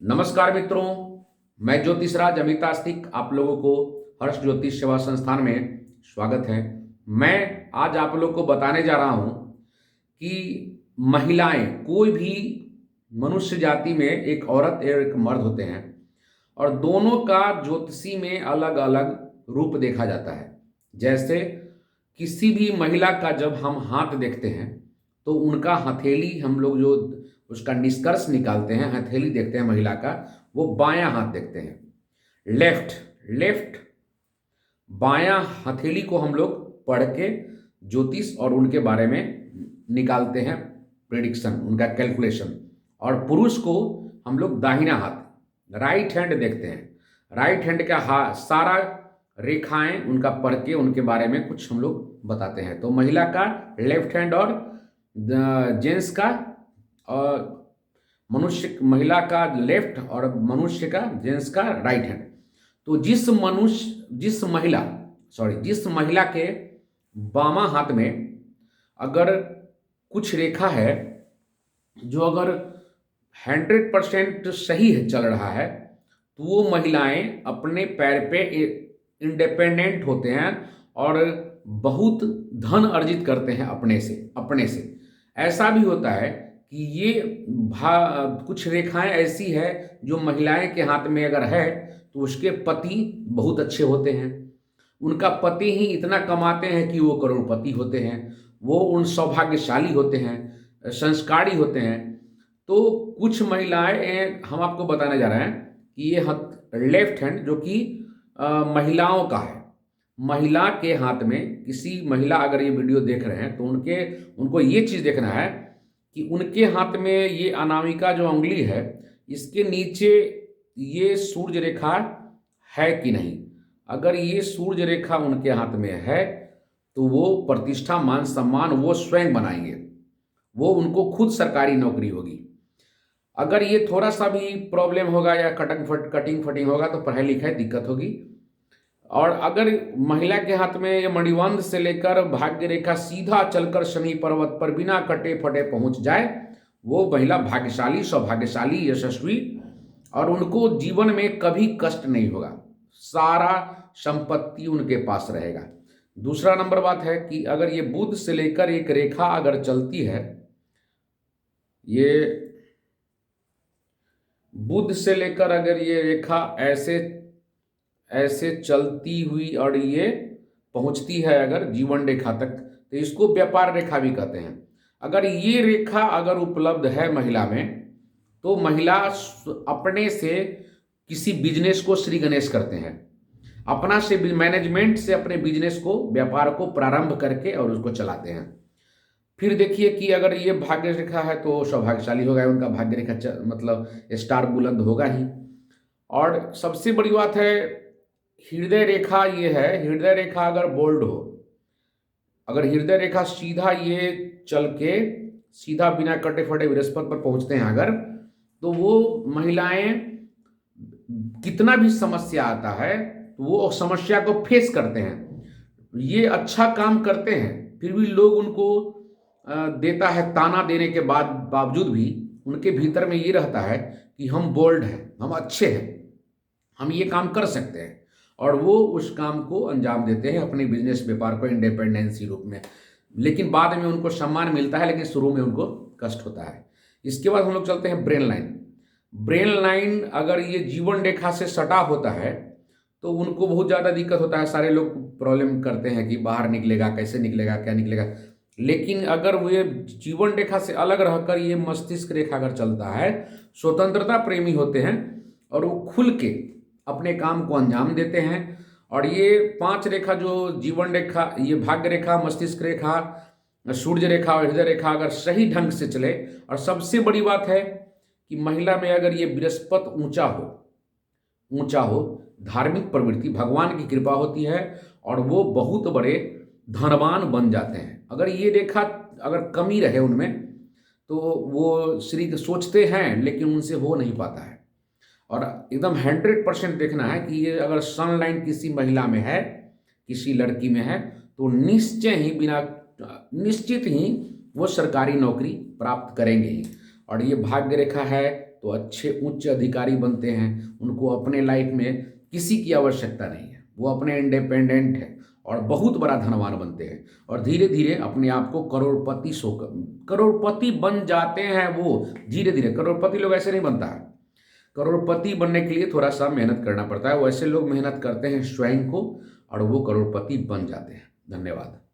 नमस्कार मित्रों, मैं ज्योतिषराज अमित आस्तिक आप लोगों को हर्ष ज्योतिष सेवा संस्थान में स्वागत है। मैं आज आप लोग को बताने जा रहा हूं कि महिलाएं, कोई भी मनुष्य जाति में एक औरत और एक मर्द होते हैं और दोनों का ज्योतिषी में अलग अलग रूप देखा जाता है। जैसे किसी भी महिला का जब हम हाथ देखते हैं तो उनका हथेली, हम लोग जो उसका निष्कर्ष निकालते हैं, हथेली देखते हैं महिला का, वो बायां हाथ देखते हैं। लेफ्ट लेफ्ट बायां हथेली को हम लोग पढ़ के ज्योतिष और उनके बारे में निकालते हैं, प्रेडिक्शन, उनका कैलकुलेशन। और पुरुष को हम लोग दाहिना हाथ, राइट हैंड देखते हैं। राइट हैंड का सारा रेखाएं उनका पढ़ के उनके बारे में कुछ हम लोग बताते हैं। तो महिला का लेफ्ट हैंड और जेंट्स का, और महिला का लेफ्ट और मनुष्य का, जेंट्स का राइट हैंड। तो जिस महिला के बामा हाथ में अगर कुछ रेखा है जो अगर 100% सही है, चल रहा है, तो वो महिलाएं अपने पैर पे इंडिपेंडेंट होते हैं और बहुत धन अर्जित करते हैं अपने से। ऐसा भी होता है कि ये कुछ रेखाएं ऐसी है जो महिलाएं के हाथ में अगर है तो उसके पति बहुत अच्छे होते हैं। उनका पति ही इतना कमाते हैं कि वो करोड़पति होते हैं, वो उन सौभाग्यशाली होते हैं, संस्कारी होते हैं। तो कुछ महिलाएं, हम आपको बताने जा रहे हैं कि ये लेफ्ट हैंड जो कि महिलाओं का है। महिला के हाथ में, किसी महिला अगर ये वीडियो देख रहे हैं तो उनको ये चीज़ देखना है कि उनके हाथ में ये अनामिका जो उंगली है, इसके नीचे ये सूर्य रेखा है कि नहीं। अगर ये सूर्य रेखा उनके हाथ में है तो वो प्रतिष्ठा, मान सम्मान वो स्वयं बनाएंगे, वो उनको खुद सरकारी नौकरी होगी। अगर ये थोड़ा सा भी प्रॉब्लम होगा या कटिंग फटिंग होगा तो पढ़ाई लिखाई दिक्कत होगी। और अगर महिला के हाथ में ये मणिबंध से लेकर भाग्य रेखा सीधा चलकर शनि पर्वत पर बिना कटे फटे पहुंच जाए, वो महिला भाग्यशाली, सौभाग्यशाली, यशस्वी, और उनको जीवन में कभी कष्ट नहीं होगा, सारा संपत्ति उनके पास रहेगा। दूसरा नंबर बात है कि अगर ये बुध से लेकर एक रेखा अगर चलती है, ये बुध से लेकर अगर ये रेखा ऐसे चलती हुई और ये पहुंचती है अगर जीवन रेखा तक, तो इसको व्यापार रेखा भी कहते हैं। अगर ये रेखा अगर उपलब्ध है महिला में, तो महिला अपने से किसी बिजनेस को श्री गणेश करते हैं, अपना से मैनेजमेंट से अपने बिजनेस को, व्यापार को प्रारंभ करके और उसको चलाते हैं। फिर देखिए कि अगर ये भाग्य रेखा है तो सौभाग्यशाली होगा, उनका भाग्य रेखा मतलब स्टार बुलंद होगा ही। और सबसे बड़ी बात है हृदय रेखा, ये है हृदय रेखा अगर बोल्ड हो, अगर हृदय रेखा सीधा ये चल के सीधा बिना कटे फटे बृहस्पति पर पहुंचते हैं अगर, तो वो महिलाएं कितना भी समस्या आता है तो वो समस्या को फेस करते हैं, ये अच्छा काम करते हैं, फिर भी लोग उनको देता है। ताना देने के बावजूद भी उनके भीतर में ये रहता है कि हम बोल्ड हैं, हम अच्छे हैं, हम ये काम कर सकते हैं, और वो उस काम को अंजाम देते हैं, अपने बिजनेस व्यापार को इंडिपेंडेंसी रूप में। लेकिन बाद में उनको सम्मान मिलता है, लेकिन शुरू में उनको कष्ट होता है। इसके बाद हम लोग चलते हैं ब्रेन लाइन। ब्रेन लाइन अगर ये जीवन रेखा से सटा होता है तो उनको बहुत ज़्यादा दिक्कत होता है। सारे लोग प्रॉब्लम करते हैं कि बाहर निकलेगा, कैसे निकलेगा, क्या निकलेगा। लेकिन अगर वो जीवन रेखा से अलग रहकर ये मस्तिष्क रेखा अगर चलता है, स्वतंत्रता प्रेमी होते हैं और वो खुल के अपने काम को अंजाम देते हैं। और ये 5 रेखा जो जीवन रेखा, ये भाग्य रेखा, मस्तिष्क रेखा, सूर्य रेखा और हृदय रेखा अगर सही ढंग से चले, और सबसे बड़ी बात है कि महिला में अगर ये बृहस्पति ऊंचा हो, धार्मिक प्रवृत्ति, भगवान की कृपा होती है और वो बहुत बड़े धनवान बन जाते हैं। अगर ये रेखा अगर कमी रहे उनमें तो वो श्री सोचते हैं लेकिन उनसे हो नहीं पाता है। और एकदम 100% देखना है कि ये अगर सन लाइन किसी महिला में है, किसी लड़की में है, तो निश्चित ही वो सरकारी नौकरी प्राप्त करेंगे ही। और ये भाग्य रेखा है तो अच्छे उच्च अधिकारी बनते हैं, उनको अपने लाइफ में किसी की आवश्यकता नहीं है, वो अपने इंडिपेंडेंट है और बहुत बड़ा धनवान बनते हैं और धीरे धीरे अपने आप को करोड़पति बन जाते हैं। वो धीरे धीरे करोड़पति लोग ऐसे नहीं बनता है। करोड़पति बनने के लिए थोड़ा सा मेहनत करना पड़ता है। वैसे लोग मेहनत करते हैं स्वयं को और वो करोड़पति बन जाते हैं। धन्यवाद।